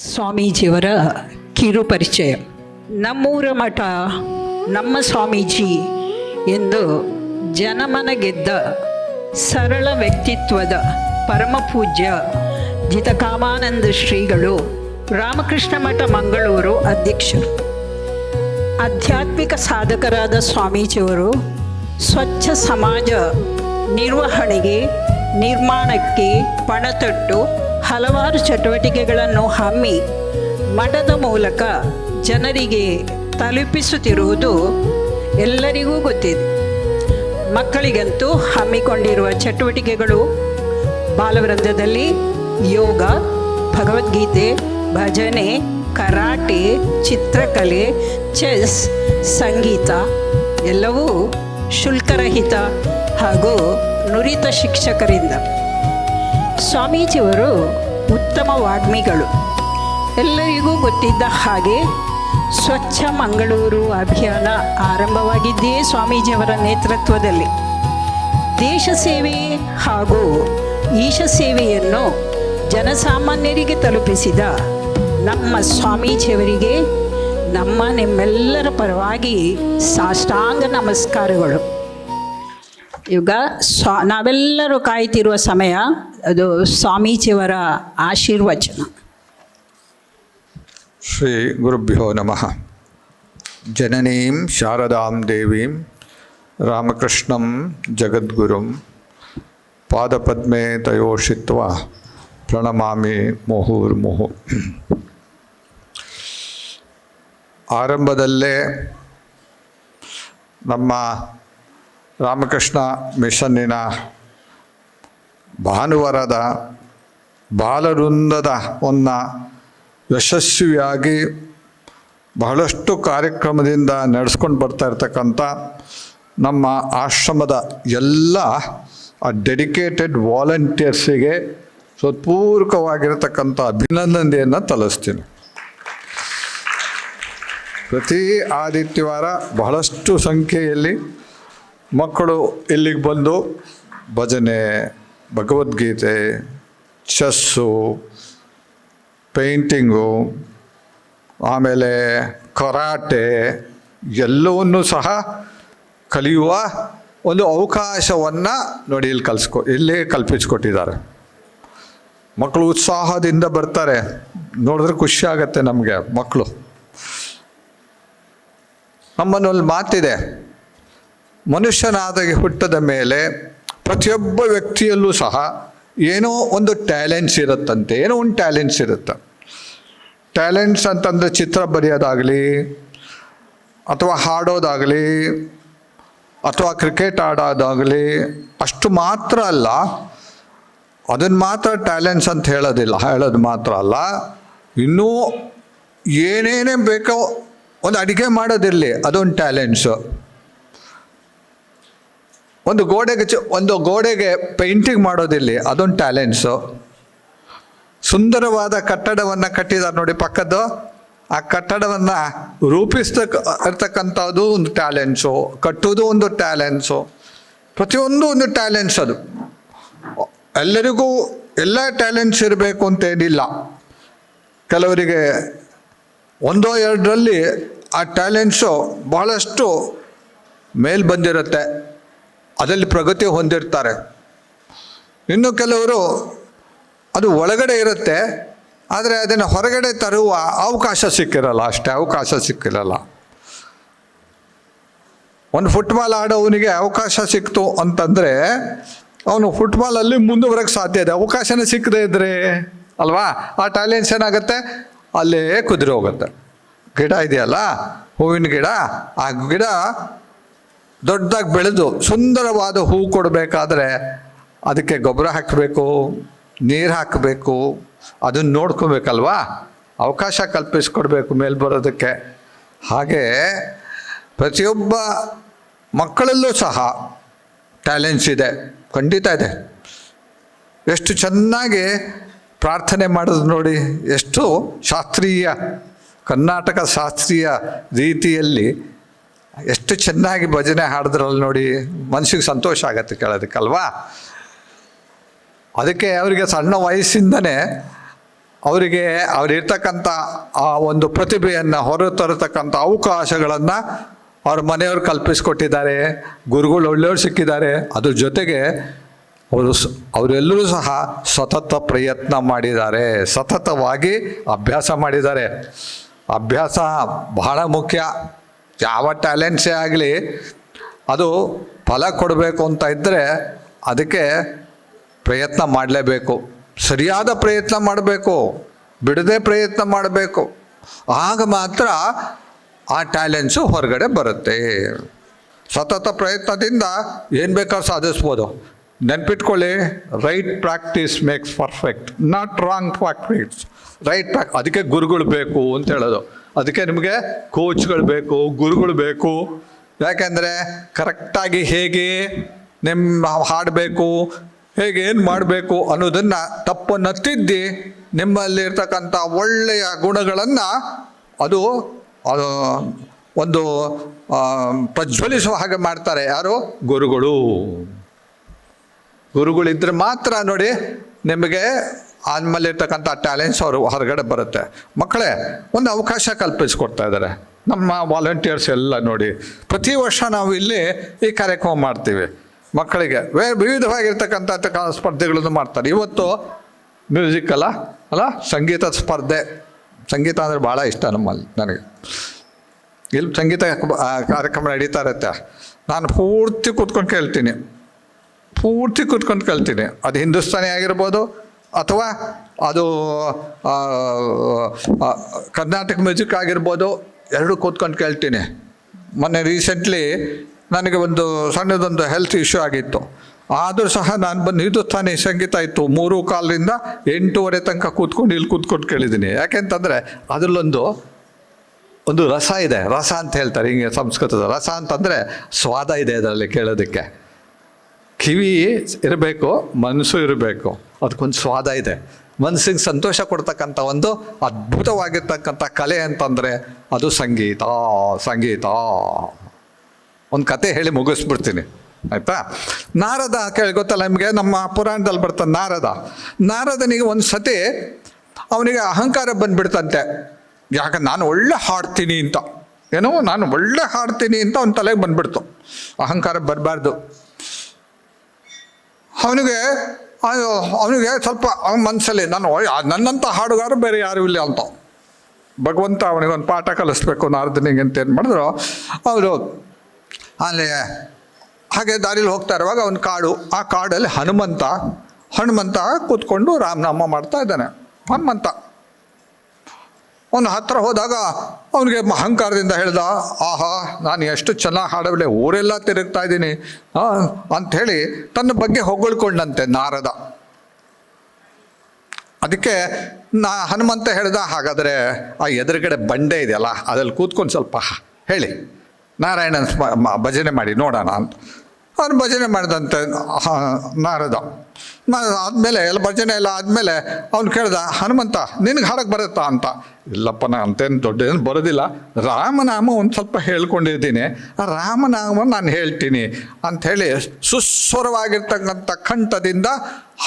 ಸ್ವಾಮೀಜಿಯವರ ಕಿರು ಪರಿಚಯ. ನಮ್ಮೂರ ಮಠ ನಮ್ಮ ಸ್ವಾಮೀಜಿ ಎಂದು ಜನಮನ ಗೆದ್ದ ಸರಳ ವ್ಯಕ್ತಿತ್ವದ ಪರಮಪೂಜ್ಯ ಜಿತಕಾಮಾನಂದ ಶ್ರೀಗಳು ರಾಮಕೃಷ್ಣ ಮಠ ಮಂಗಳೂರು ಅಧ್ಯಕ್ಷರು. ಆಧ್ಯಾತ್ಮಿಕ ಸಾಧಕರಾದ ಸ್ವಾಮೀಜಿಯವರು ಸ್ವಚ್ಛ ಸಮಾಜ ನಿರ್ವಹಣೆಗೆ ನಿರ್ಮಾಣಕ್ಕೆ ಪಣತೊಟ್ಟು ಹಲವಾರು ಚಟುವಟಿಕೆಗಳನ್ನು ಹಮ್ಮಿ ಮಠದ ಮೂಲಕ ಜನರಿಗೆ ತಲುಪಿಸುತ್ತಿರುವುದು ಎಲ್ಲರಿಗೂ ಗೊತ್ತಿದೆ. ಮಕ್ಕಳಿಗಂತೂ ಹಮ್ಮಿಕೊಂಡಿರುವ ಚಟುವಟಿಕೆಗಳು ಬಾಲವೃಂದದಲ್ಲಿ ಯೋಗ, ಭಗವದ್ಗೀತೆ, ಭಜನೆ, ಕರಾಟೆ, ಚಿತ್ರಕಲೆ, ಚೆಸ್, ಸಂಗೀತ ಎಲ್ಲವೂ ಶುಲ್ಕರಹಿತ ಹಾಗೂ ನುರಿತ ಶಿಕ್ಷಕರಿಂದ. ಸ್ವಾಮೀಜಿಯವರು ಉತ್ತಮ ವಾಗ್ಮಿಗಳು. ಎಲ್ಲರಿಗೂ ಗೊತ್ತಿದ್ದ ಹಾಗೆ ಸ್ವಚ್ಛ ಮಂಗಳೂರು ಅಭಿಯಾನ ಆರಂಭವಾಗಿದ್ದೇ ಸ್ವಾಮೀಜಿಯವರ ನೇತೃತ್ವದಲ್ಲಿ. ದೇಶ ಸೇವೆ ಹಾಗೂ ಈಶ ಸೇವೆಯನ್ನು ಜನಸಾಮಾನ್ಯರಿಗೆ ತಲುಪಿಸಿದ ನಮ್ಮ ಸ್ವಾಮೀಜಿಯವರಿಗೆ ನಿಮ್ಮೆಲ್ಲರ ಪರವಾಗಿ ಸಾಷ್ಟಾಂಗ ನಮಸ್ಕಾರಗಳು. ಈಗ ನಾವೆಲ್ಲರೂ ಕಾಯ್ತಿರುವ ಸಮಯ, ಅದು ಸ್ವಾಮೀಜಿಯವರ ಆಶೀರ್ವಚನ. ಶ್ರೀ ಗುರುಭ್ಯೋ ನಮಃ. ಜನನೀಂ ಶಾರದಾಂ ದೇವೀಂ ರಾಮಕೃಷ್ಣಂ ಜಗದ್ಗುರುಂ ಪಾದಪದ್ಮೇ ತಯೋಷಿತ್ವ ಪ್ರಣಮಾಮಿ ಮುಹುರ್ಮುಹು. ಆರಂಭದಲ್ಲೇ ನಮ್ಮ ರಾಮಕೃಷ್ಣ ಮಿಷನ್ನಿನ ಭಾನುವಾರದ ಬಾಲವೃಂದವನ್ನು ಯಶಸ್ವಿಯಾಗಿ ಬಹಳಷ್ಟು ಕಾರ್ಯಕ್ರಮದಿಂದ ನಡೆಸ್ಕೊಂಡು ಬರ್ತಾ ಇರ್ತಕ್ಕಂಥ ನಮ್ಮ ಆಶ್ರಮದ ಎಲ್ಲ ಡೆಡಿಕೇಟೆಡ್ ವಾಲಂಟಿಯರ್ಸಿಗೆ ಹೃತ್ಪೂರ್ವಕವಾಗಿರತಕ್ಕಂಥ ಅಭಿನಂದನೆಯನ್ನು ತಲುಪಿಸ್ತೀನಿ. ಪ್ರತಿ ಆದಿತ್ಯವಾರ ಬಹಳಷ್ಟು ಸಂಖ್ಯೆಯಲ್ಲಿ ಮಕ್ಕಳು ಇಲ್ಲಿಗೆ ಬಂದು ಭಜನೆ, ಭಗವದ್ಗೀತೆ, ಚೆಸ್ಸು, ಪೇಂಟಿಂಗು, ಆಮೇಲೆ ಕರಾಟೆ ಎಲ್ಲವನ್ನೂ ಸಹ ಕಲಿಯುವ ಒಂದು ಅವಕಾಶವನ್ನು ನೋಡಿ ಇಲ್ಲಿ ಕಲ್ಪಿಸಿಕೊಟ್ಟಿದ್ದಾರೆ. ಮಕ್ಕಳು ಉತ್ಸಾಹದಿಂದ ಬರ್ತಾರೆ. ನೋಡಿದ್ರೆ ಖುಷಿ ಆಗುತ್ತೆ ನಮಗೆ. ಮಕ್ಕಳು ನಮ್ಮನ್ನೊಂದು ಮಾತಿದೆ, ಮನುಷ್ಯನಾದ ಹುಟ್ಟದ ಮೇಲೆ ಪ್ರತಿಯೊಬ್ಬ ವ್ಯಕ್ತಿಯಲ್ಲೂ ಸಹ ಏನೋ ಒಂದು ಟ್ಯಾಲೆಂಟ್ಸ್ ಇರುತ್ತಂತೆ. ಏನೋ ಒಂದು ಟ್ಯಾಲೆಂಟ್ಸ್ ಇರುತ್ತೆ. ಟ್ಯಾಲೆಂಟ್ಸ್ ಅಂತಂದರೆ ಚಿತ್ರ ಬರೆಯೋದಾಗಲಿ, ಅಥವಾ ಹಾಡೋದಾಗಲಿ, ಅಥವಾ ಕ್ರಿಕೆಟ್ ಆಡೋದಾಗಲಿ, ಅಷ್ಟು ಮಾತ್ರ ಅಲ್ಲ. ಅದನ್ನು ಮಾತ್ರ ಟ್ಯಾಲೆಂಟ್ಸ್ ಅಂತ ಹೇಳೋದು ಮಾತ್ರ ಅಲ್ಲ. ಇನ್ನೂ ಏನೇನೇ ಬೇಕೋ, ಒಂದು ಅಡುಗೆ ಮಾಡೋದಿರಲಿ, ಅದೊಂದು ಟ್ಯಾಲೆಂಟ್ಸು. ಒಂದು ಗೋಡೆಗೆ ಪೇಂಟಿಂಗ್ ಮಾಡೋದಿರಲಿ, ಅದೊಂದು ಟ್ಯಾಲೆಂಟ್ಸು. ಸುಂದರವಾದ ಕಟ್ಟಡವನ್ನು ಕಟ್ಟಿದ್ದಾರೆ ನೋಡಿ ಪಕ್ಕದ್ದು, ಆ ಕಟ್ಟಡವನ್ನು ಇರ್ತಕ್ಕಂಥದ್ದು ಒಂದು ಟ್ಯಾಲೆಂಟ್ಸು, ಕಟ್ಟೋದು ಒಂದು ಟ್ಯಾಲೆಂಟ್ಸು. ಪ್ರತಿಯೊಂದು ಒಂದು ಟ್ಯಾಲೆಂಟ್ಸ್. ಅದು ಎಲ್ಲರಿಗೂ ಎಲ್ಲ ಟ್ಯಾಲೆಂಟ್ಸ್ ಇರಬೇಕು ಅಂತೇನಿಲ್ಲ. ಕೆಲವರಿಗೆ ಒಂದೋ ಎರಡರಲ್ಲಿ ಆ ಟ್ಯಾಲೆಂಟ್ಸು ಬಹಳಷ್ಟು ಮೇಲ್ ಬಂದಿರುತ್ತೆ, ಅದರಲ್ಲಿ ಪ್ರಗತಿ ಹೊಂದಿರ್ತಾರೆ. ಇನ್ನು ಕೆಲವರು ಅದು ಒಳಗಡೆ ಇರುತ್ತೆ, ಆದರೆ ಅದನ್ನು ಹೊರಗಡೆ ತರುವ ಅವಕಾಶ ಸಿಕ್ಕಿರಲ್ಲ. ಅವಕಾಶ ಸಿಕ್ಕಿರಲ್ಲ. ಒಂದು ಫುಟ್ಬಾಲ್ ಆಡೋವನಿಗೆ ಅವಕಾಶ ಸಿಕ್ತು ಅಂತಂದರೆ ಅವನು ಫುಟ್ಬಾಲಲ್ಲಿ ಮುಂದುವರೆಗೆ ಸಾಧ್ಯ ಇದೆ. ಅವಕಾಶನೇ ಸಿಕ್ಕದೇ ಇದ್ರೆ ಅಲ್ವಾ, ಆ ಟ್ಯಾಲೆಂಟ್ಸ್ ಏನಾಗುತ್ತೆ, ಅಲ್ಲೇ ಕುದುರೆ ಹೋಗುತ್ತೆ. ಗಿಡ ಇದೆಯಲ್ಲ, ಹೂವಿನ ಗಿಡ, ಆ ಗಿಡ ದೊಡ್ಡದಾಗಿ ಬೆಳೆದು ಸುಂದರವಾದ ಹೂ ಕೊಡಬೇಕಾದ್ರೆ ಅದಕ್ಕೆ ಗೊಬ್ಬರ ಹಾಕಬೇಕು, ನೀರು ಹಾಕಬೇಕು, ಅದನ್ನು ನೋಡ್ಕೊಬೇಕಲ್ವಾ, ಅವಕಾಶ ಕಲ್ಪಿಸ್ಕೊಡ್ಬೇಕು ಮೇಲೆ ಬರೋದಕ್ಕೆ. ಹಾಗೆ ಪ್ರತಿಯೊಬ್ಬ ಮಕ್ಕಳಲ್ಲೂ ಸಹ ಟ್ಯಾಲೆಂಟ್ಸ್ ಇದೆ, ಖಂಡಿತ ಇದೆ. ಎಷ್ಟು ಚೆನ್ನಾಗಿ ಪ್ರಾರ್ಥನೆ ಮಾಡೋದು ನೋಡಿ, ಎಷ್ಟು ಶಾಸ್ತ್ರೀಯ, ಕರ್ನಾಟಕ ಶಾಸ್ತ್ರೀಯ ರೀತಿಯಲ್ಲಿ ಎಷ್ಟು ಚೆನ್ನಾಗಿ ಭಜನೆ ಹಾಡಿದ್ರಲ್ಲಿ ನೋಡಿ, ಮನಸ್ಸಿಗೆ ಸಂತೋಷ ಆಗತ್ತೆ ಕೇಳೋದಕ್ಕಲ್ವಾ. ಅದಕ್ಕೆ ಅವರಿಗೆ ಸಣ್ಣ ವಯಸ್ಸಿಂದನೇ ಅವರಿಗೆ ಅವರಿರ್ತಕ್ಕಂಥ ಆ ಒಂದು ಪ್ರತಿಭೆಯನ್ನು ಹೊರತರತಕ್ಕಂಥ ಅವಕಾಶಗಳನ್ನು ಅವ್ರ ಮನೆಯವರು ಕಲ್ಪಿಸಿಕೊಟ್ಟಿದ್ದಾರೆ. ಗುರುಗಳು ಒಳ್ಳೆಯವ್ರು ಸಿಕ್ಕಿದ್ದಾರೆ. ಅದ್ರ ಜೊತೆಗೆ ಅವರೆಲ್ಲರೂ ಸಹ ಸತತ ಪ್ರಯತ್ನ ಮಾಡಿದ್ದಾರೆ, ಸತತವಾಗಿ ಅಭ್ಯಾಸ ಮಾಡಿದ್ದಾರೆ. ಅಭ್ಯಾಸ ಬಹಳ ಮುಖ್ಯ. ಯಾವ ಟ್ಯಾಲೆಂಟ್ಸೇ ಆಗಲಿ ಅದು ಫಲ ಕೊಡಬೇಕು ಅಂತ ಇದ್ದರೆ ಅದಕ್ಕೆ ಪ್ರಯತ್ನ ಮಾಡಲೇಬೇಕು. ಸರಿಯಾದ ಪ್ರಯತ್ನ ಮಾಡಬೇಕು, ಬಿಡದೆ ಪ್ರಯತ್ನ ಮಾಡಬೇಕು. ಆಗ ಮಾತ್ರ ಆ ಟ್ಯಾಲೆಂಟ್ಸು ಹೊರಗಡೆ ಬರುತ್ತೆ. ಸತತ ಪ್ರಯತ್ನದಿಂದ ಏನು ಬೇಕಾದ್ರೂ ಸಾಧಿಸ್ಬೋದು. ನೆನ್ಪಿಟ್ಕೊಳ್ಳಿ, right practice makes perfect, not wrong practice. ಅದಕ್ಕೆ ಗುರುಗಳು ಬೇಕು ಅಂತ ಹೇಳೋದು. ಅದಕ್ಕೆ ನಿಮಗೆ ಕೋಚ್ಗಳು ಬೇಕು, ಗುರುಗಳು ಬೇಕು. ಯಾಕೆಂದರೆ ಕರೆಕ್ಟಾಗಿ ಹೇಗೆ ನಿಮ್ಮ ಹಾಡಬೇಕು, ಹೇಗೆ ಏನು ಮಾಡಬೇಕು ಅನ್ನೋದನ್ನು ತಪ್ಪನ್ನು ತಿದ್ದಿ ನಿಮ್ಮಲ್ಲಿರ್ತಕ್ಕಂಥ ಒಳ್ಳೆಯ ಗುಣಗಳನ್ನು ಅದು ಒಂದು ಪ್ರಜ್ವಲಿಸುವ ಹಾಗೆ ಮಾಡ್ತಾರೆ. ಯಾರು? ಗುರುಗಳು. ಗುರುಗಳಿದ್ರೆ ಮಾತ್ರ ನೋಡಿ ನಿಮಗೆ ಆಮೇಲಿರ್ತಕ್ಕಂಥ ಟ್ಯಾಲೆಂಟ್ಸ್ ಅವರು ಹೊರಗಡೆ ಬರುತ್ತೆ. ಮಕ್ಕಳೇ, ಒಂದು ಅವಕಾಶ ಕಲ್ಪಿಸ್ಕೊಡ್ತಾ ಇದ್ದಾರೆ ನಮ್ಮ ವಾಲಂಟಿಯರ್ಸ್ ಎಲ್ಲ. ನೋಡಿ, ಪ್ರತಿ ವರ್ಷ ನಾವು ಇಲ್ಲಿ ಈ ಕಾರ್ಯಕ್ರಮ ಮಾಡ್ತೀವಿ. ಮಕ್ಕಳಿಗೆ ವಿವಿಧವಾಗಿರ್ತಕ್ಕಂಥ ಸ್ಪರ್ಧೆಗಳನ್ನು ಮಾಡ್ತಾರೆ. ಇವತ್ತು ಮ್ಯೂಸಿಕ್ ಅಲ್ಲ ಸಂಗೀತ ಸ್ಪರ್ಧೆ. ಸಂಗೀತ ಅಂದರೆ ಭಾಳ ಇಷ್ಟ ನನಗೆ. ಇಲ್ಲಿ ಸಂಗೀತ ಕಾರ್ಯಕ್ರಮ ನಡೀತಾ ಇರುತ್ತೆ. ನಾನು ಪೂರ್ತಿ ಕೂತ್ಕೊಂಡು ಕೇಳ್ತೀನಿ. ಅದು ಹಿಂದೂಸ್ತಾನಿ ಆಗಿರ್ಬೋದು ಅಥವಾ ಅದು ಕರ್ನಾಟಕ ಮ್ಯೂಸಿಕ್ ಆಗಿರ್ಬೋದು, ಎರಡೂ ಕೂತ್ಕೊಂಡು ಕೇಳ್ತೀನಿ. ಮೊನ್ನೆ ರೀಸೆಂಟ್ಲಿ ನನಗೆ ಒಂದು ಸಣ್ಣದೊಂದು ಹೆಲ್ತ್ ಇಶ್ಯೂ ಆಗಿತ್ತು. ಆದರೂ ಸಹ ನಾನು ಬಂದು ಹಿಂದೂಸ್ತಾನಿ ಸಂಗೀತ ಇತ್ತು 3:15 8:30 ತನಕ ಕೂತ್ಕೊಂಡು ಕೇಳಿದ್ದೀನಿ. ಯಾಕೆಂತಂದರೆ ಅದರಲ್ಲೊಂದು ರಸ ಇದೆ. ರಸ ಅಂತ ಹೇಳ್ತಾರೆ ಹಿಂಗೆ ಸಂಸ್ಕೃತದ. ರಸ ಅಂತಂದರೆ ಸ್ವಾದ ಇದೆ ಅದರಲ್ಲಿ ಕೇಳೋದಕ್ಕೆ. ಕಿವಿ ಇರಬೇಕು, ಮನಸ್ಸು ಇರಬೇಕು. ಅದಕ್ಕೊಂದು ಸ್ವಾದ ಇದೆ. ಮನಸ್ಸಿಗೆ ಸಂತೋಷ ಕೊಡ್ತಕ್ಕಂಥ ಒಂದು ಅದ್ಭುತವಾಗಿರ್ತಕ್ಕಂಥ ಕಲೆ ಅಂತಂದರೆ ಅದು ಸಂಗೀತ. ಒಂದು ಕತೆ ಹೇಳಿ ಮುಗಿಸ್ಬಿಡ್ತೀನಿ, ಆಯಿತಾ? ನಾರದ ಗೊತ್ತಲ್ಲ ನಿಮಗೆ, ನಮ್ಮ ಪುರಾಣದಲ್ಲಿ ಬರ್ತಾನೆ ನಾರದನಿಗೆ ಒಂದು ಸತಿ ಅವನಿಗೆ ಅಹಂಕಾರ ಬಂದುಬಿಡ್ತಂತೆ. ಯಾಕೆ ನಾನು ಒಳ್ಳೆ ಹಾಡ್ತೀನಿ ಅಂತ ಅವನ ತಲೆಗೆ ಬಂದುಬಿಡ್ತು. ಅಹಂಕಾರ ಬರಬಾರ್ದು. ಅವನಿಗೆ ಸ್ವಲ್ಪ ಮನಸ್ಸಲ್ಲಿ ನನ್ನಂಥ ಹಾಡುಗಾರ ಬೇರೆ ಯಾರೂ ಇಲ್ಲ ಅಂತ ಭಗವಂತ ಅವನಿಗೊಂದು ಪಾಠ ಕಲಿಸ್ಬೇಕು ನಾರದನಿಗೆ ಅಂತ ಏನು ಮಾಡಿದ್ರು. ಅವರು ಅಲ್ಲಿ ಹಾಗೆ ದಾರಿಲಿ ಹೋಗ್ತಾ ಇರುವಾಗ ಒಂದು ಕಾಡು. ಆ ಕಾಡಲ್ಲಿ ಹನುಮಂತ ಕೂತ್ಕೊಂಡು ರಾಮನಾಮ ಮಾಡ್ತಾ ಇದ್ದಾನೆ. ಹನುಮಂತ ಅವನು ಹತ್ರ ಹೋದಾಗ ಅವನಿಗೆ ಅಹಂಕಾರದಿಂದ ಹೇಳ್ದ, ಆಹಾ ನಾನು ಎಷ್ಟು ಚೆನ್ನಾಗಿ ಹಾಡಬಲ್ಲೆ, ಊರೆಲ್ಲ ತಿರುಗ್ತಾ ಇದ್ದೀನಿ ಅಂಥೇಳಿ ತನ್ನ ಬಗ್ಗೆ ಹೊಗಳ್ಕೊಂಡಂತೆ ನಾರದ. ಅದಕ್ಕೆ ಹನುಮಂತ ಹೇಳ್ದ, ಹಾಗಾದರೆ ಆ ಎದುರುಗಡೆ ಬಂಡೆ ಇದೆಯಲ್ಲ ಅದ್ರಲ್ಲಿ ಕೂತ್ಕೊಂಡು ಸ್ವಲ್ಪ ಹೇಳಿ, ನಾರಾಯಣನ ಭಜನೆ ಮಾಡಿ ನೋಡೋಣ ಅಂತ. ಅವ್ನು ಭಜನೆ ಮಾಡಿದಂತೆ ನಾರದ. ಆದಮೇಲೆ ಭಜನೆ ಎಲ್ಲ ಆದಮೇಲೆ ಅವ್ನು ಕೇಳ್ದ, ಹನುಮಂತ ನಿನಗೆ ಹಾಡಕ್ಕೆ ಬರುತ್ತಾ ಅಂತ. ಇಲ್ಲಪ್ಪ ನಾನು ಅಂತೇನು ದೊಡ್ಡದೇನು ಬರೋದಿಲ್ಲ, ರಾಮನಾಮ ಒಂದು ಸ್ವಲ್ಪ ಹೇಳ್ಕೊಂಡಿದ್ದೀನಿ, ಆ ರಾಮನಾಮ ನಾನು ಹೇಳ್ತೀನಿ ಅಂಥೇಳಿ ಸುಸ್ವರವಾಗಿರ್ತಕ್ಕಂಥ ಕಂಠದಿಂದ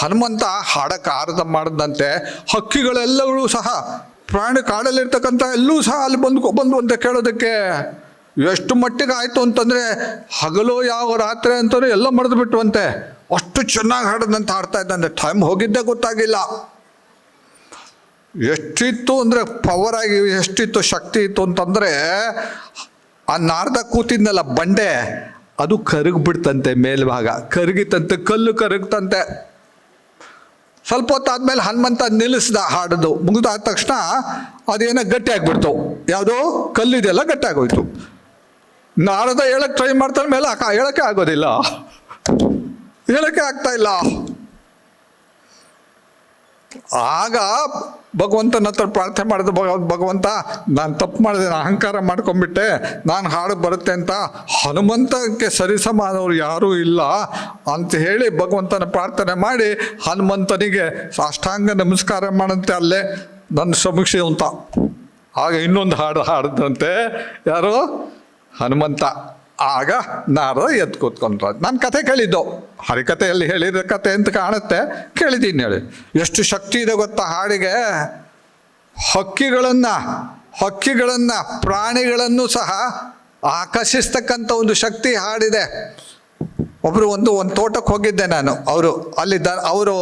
ಹನುಮಂತ ಹಾಡಕ್ಕೆ ಆರಂಭ ಮಾಡಿದಂತೆ ಹಕ್ಕಿಗಳೆಲ್ಲವೂ ಸಹ ಕಾಡಲ್ಲಿರ್ತಕ್ಕಂಥ ಎಲ್ಲೂ ಸಹ ಅಲ್ಲಿ ಬಂದು ಅಂತ ಕೇಳೋದಕ್ಕೆ. ಎಷ್ಟು ಮಟ್ಟಿಗೆ ಆಯಿತು ಅಂತಂದರೆ ಹಗಲು ಯಾವ ರಾತ್ರಿ ಅಂತಲೂ ಎಲ್ಲ ಮರೆದು ಬಿಟ್ಟುವಂತೆ. ಅಷ್ಟು ಚೆನ್ನಾಗಿ ಹಾಡದಂತ ಹಾಡ್ತಾ ಇದ್ದಂತೆ. ಟೈಮ್ ಹೋಗಿದ್ದೇ ಗೊತ್ತಾಗಿಲ್ಲ. ಎಷ್ಟಿತ್ತು ಅಂದರೆ ಪವರ್ ಆಗಿ ಎಷ್ಟಿತ್ತು ಶಕ್ತಿ ಇತ್ತು ಅಂತಂದರೆ ಆ ನಾರದ ಕೂತಿದ್ನಲ್ಲ ಬಂಡೆ, ಅದು ಕರಗಿಬಿಡ್ತಂತೆ. ಮೇಲ್ಭಾಗ ಕರಗಿತಂತೆ, ಕಲ್ಲು ಕರಗ್ತಂತೆ. ಸ್ವಲ್ಪ ಹೊತ್ತಾದ್ಮೇಲೆ ಹನುಮಂತ ನಿಲ್ಲಿಸ್ದ ಹಾಡೋದು. ಮುಗಿದಾದ ತಕ್ಷಣ ಅದೇನೋ ಗಟ್ಟಿ ಆಗಿಬಿಡ್ತು. ಯಾವುದೋ ಕಲ್ಲಿದೆಲ್ಲ ಗಟ್ಟಿ ಆಗೋಯ್ತು. ನಾರದ ಹೇಳಕ್ಕೆ ಟ್ರೈ ಮಾಡ್ತಾನೆ, ಮೇಲೆ ಹೇಳಕ್ಕೆ ಆಗೋದಿಲ್ಲ, ಹೇಳಕ್ಕೆ ಆಗ್ತಾ ಇಲ್ಲ. ಆಗ ಭಗವಂತನ ಹತ್ರ ಪ್ರಾರ್ಥನೆ ಮಾಡಿದ, ಭಗವಂತ ನಾನು ತಪ್ಪು ಮಾಡಿದೆ, ನಾನು ಅಹಂಕಾರ ಮಾಡ್ಕೊಂಡ್ಬಿಟ್ಟೆ, ನಾನು ಹಾಡು ಬರುತ್ತೆ ಅಂತ. ಹನುಮಂತಕ್ಕೆ ಸರಿಸಮಾನವರು ಯಾರೂ ಇಲ್ಲ ಅಂತ ಹೇಳಿ ಭಗವಂತನ ಪ್ರಾರ್ಥನೆ ಮಾಡಿ ಹನುಮಂತನಿಗೆ ಸಾಷ್ಟಾಂಗ ನಮಸ್ಕಾರ ಮಾಡಂತೆ ಅಲ್ಲೇ ನನ್ನ ಸಮೀಕ್ಷೆ ಅಂತ. ಆಗ ಇನ್ನೊಂದು ಹಾಡು ಹಾಡದಂತೆ. ಯಾರು? ಹನುಮಂತ. ಆಗ ನಾರದ ಎದ್ದು ಕೂತ್ಕೊಂಡ್ರ. ನಾನು ಕತೆ ಕೇಳಿದ್ದು, ಹರಿಕತೆಯಲ್ಲಿ ಹೇಳಿದ ಕತೆ ಅಂತ ಕಾಣುತ್ತೆ, ಕೇಳಿದ್ದೀನಿ. ಹೇಳಿ ಎಷ್ಟು ಶಕ್ತಿ ಇದೆ ಗೊತ್ತಾ ಹಾಡಿಗೆ. ಹಕ್ಕಿಗಳನ್ನು ಪ್ರಾಣಿಗಳನ್ನು ಸಹ ಆಕರ್ಷಿಸ್ತಕ್ಕಂಥ ಒಂದು ಶಕ್ತಿ ಹಾಡಿದೆ. ಒಬ್ಬರು ಒಂದು ತೋಟಕ್ಕೆ ಹೋಗಿದ್ದೆ ನಾನು. ಅವರು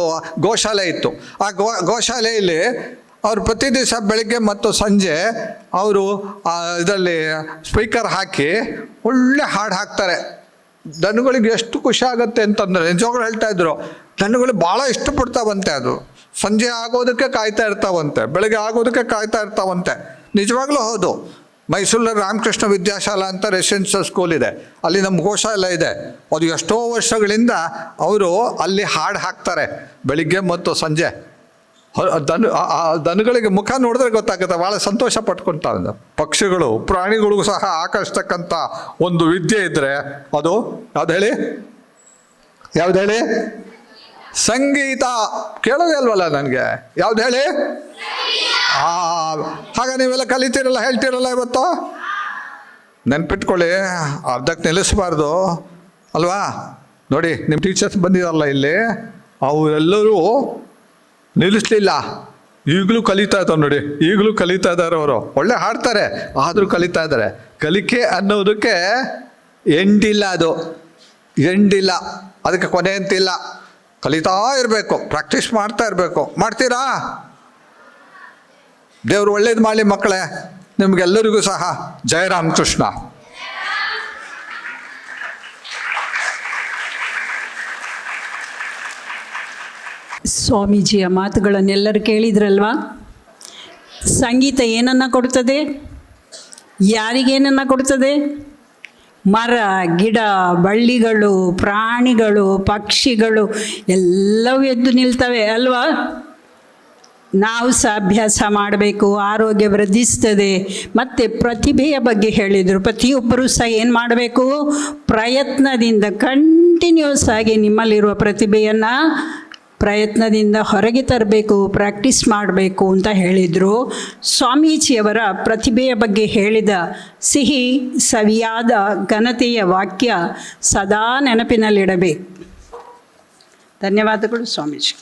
ಗೋಶಾಲೆ ಇತ್ತು. ಆ ಗೋಶಾಲೆಯಲ್ಲಿ ಅವರು ಪ್ರತಿ ದಿವಸ ಬೆಳಿಗ್ಗೆ ಮತ್ತು ಸಂಜೆ ಅವರು ಇದರಲ್ಲಿ ಸ್ಪೀಕರ್ ಹಾಕಿ ಒಳ್ಳೆ ಹಾಡು ಹಾಕ್ತಾರೆ. ದನಗಳಿಗೆ ಎಷ್ಟು ಖುಷಿ ಆಗುತ್ತೆ ಅಂತಂದರೆ, ನಿಜವಾಗ್ಲೂ ಹೇಳ್ತಾ ಇದ್ರು, ದನಗಳು ಭಾಳ ಇಷ್ಟಪಡ್ತಾವಂತೆ. ಅದು ಸಂಜೆ ಆಗೋದಕ್ಕೆ ಕಾಯ್ತಾ ಇರ್ತಾವಂತೆ, ಬೆಳಗ್ಗೆ ಆಗೋದಕ್ಕೆ ಕಾಯ್ತಾ ಇರ್ತಾವಂತೆ. ನಿಜವಾಗ್ಲೂ ಹೌದು. ಮೈಸೂರಲ್ಲಿ ರಾಮಕೃಷ್ಣ ವಿದ್ಯಾಶಾಲಾ ಅಂತ ರೆಸಿಡೆನ್ಷಿಯಲ್ ಸ್ಕೂಲ್ ಇದೆ, ಅಲ್ಲಿ ನಮ್ಮ ಗೋಶಾಲೆ ಇದೆ. ಅದು ಎಷ್ಟೋ ವರ್ಷಗಳಿಂದ ಅವರು ಅಲ್ಲಿ ಹಾಡು ಹಾಕ್ತಾರೆ ಬೆಳಿಗ್ಗೆ ಮತ್ತು ಸಂಜೆ. ದನಗಳಿಗೆ ಮುಖ ನೋಡಿದ್ರೆ ಗೊತ್ತಾಗುತ್ತೆ, ಭಾಳ ಸಂತೋಷ ಪಟ್ಕೊಳ್ತಾರೆ. ಪಕ್ಷಿಗಳು ಪ್ರಾಣಿಗಳಿಗೂ ಸಹ ಆಕರ್ಷತಕ್ಕಂಥ ಒಂದು ವಿದ್ಯೆ ಇದ್ದರೆ ಅದು ಯಾವ್ದು ಹೇಳಿ? ಸಂಗೀತ. ಕೇಳೋದೇ ಅಲ್ವಲ್ಲ ನನಗೆ, ಯಾವ್ದು ಹೇಳಿ? ಆಗ ನೀವೆಲ್ಲ ಕಲಿತೀರಲ್ಲ, ಹೇಳ್ತೀರಲ್ಲ ಇವತ್ತು. ನೆನ್ಪಿಟ್ಕೊಳ್ಳಿ, ಅರ್ಧಕ್ಕೆ ನಿಲ್ಲಿಸಬಾರ್ದು ಅಲ್ವಾ. ನೋಡಿ, ನಿಮ್ಮ ಟೀಚರ್ಸ್ ಬಂದಿರಲ್ಲ ಇಲ್ಲಿ, ಅವರೆಲ್ಲರೂ ನಿಲ್ಲಿಸ್ಲಿಲ್ಲ, ಈಗಲೂ ಕಲಿತಾ ಇದ್ದಾರೆ. ನೋಡಿ, ಈಗಲೂ ಕಲಿತಾ ಇದ್ದಾರೆ. ಅವರು ಒಳ್ಳೆ ಹಾಡ್ತಾರೆ, ಆದರೂ ಕಲಿತಾ ಇದ್ದಾರೆ. ಕಲಿಕೆ ಅನ್ನೋದಕ್ಕೆ ಎಂಡಿಲ್ಲ, ಅದು ಎಂಡಿಲ್ಲ, ಅದಕ್ಕೆ ಕೊನೆ ಅಂತಿಲ್ಲ. ಕಲಿತಾ ಇರಬೇಕು, ಪ್ರಾಕ್ಟೀಸ್ ಮಾಡ್ತಾ ಇರಬೇಕು. ಮಾಡ್ತೀರಾ? ದೇವರು ಒಳ್ಳೇದು ಮಾಡಲಿ ಮಕ್ಕಳೇ, ನಿಮಗೆಲ್ಲರಿಗೂ ಸಹ. ಜಯ ರಾಮಕೃಷ್ಣ. ಸ್ವಾಮೀಜಿಯ ಮಾತುಗಳನ್ನೆಲ್ಲರೂ ಕೇಳಿದ್ರಲ್ವಾ? ಸಂಗೀತ ಏನನ್ನು ಕೊಡ್ತದೆ? ಯಾರಿಗೇನನ್ನು ಕೊಡ್ತದೆ? ಮರ, ಗಿಡ, ಬಳ್ಳಿಗಳು, ಪ್ರಾಣಿಗಳು, ಪಕ್ಷಿಗಳು ಎಲ್ಲವೂ ಎದ್ದು ನಿಲ್ತವೆ ಅಲ್ವಾ? ನಾವು ಸಹ ಅಭ್ಯಾಸ ಮಾಡಬೇಕು, ಆರೋಗ್ಯ ವೃದ್ಧಿಸ್ತದೆ. ಮತ್ತು ಪ್ರತಿಭೆಯ ಬಗ್ಗೆ ಹೇಳಿದರು. ಪ್ರತಿಯೊಬ್ಬರೂ ಸಹ ಏನು ಮಾಡಬೇಕು? ಪ್ರಯತ್ನದಿಂದ ಕಂಟಿನ್ಯೂಸ್ ಆಗಿ ನಿಮ್ಮಲ್ಲಿರುವ ಪ್ರತಿಭೆಯನ್ನು ಪ್ರಯತ್ನದಿಂದ ಹೊರಗೆ ತರಬೇಕು, ಪ್ರಾಕ್ಟೀಸ್ ಮಾಡಬೇಕು ಅಂತ ಹೇಳಿದರು. ಸ್ವಾಮೀಜಿಯವರ ಪ್ರತಿಭೆಯ ಬಗ್ಗೆ ಹೇಳಿದ ಸಿಹಿ ಸವಿಯಾದ ಘನತೆಯ ವಾಕ್ಯ ಸದಾ ನೆನಪಿನಲ್ಲಿಡಬೇಕು. ಧನ್ಯವಾದಗಳು ಸ್ವಾಮೀಜಿ.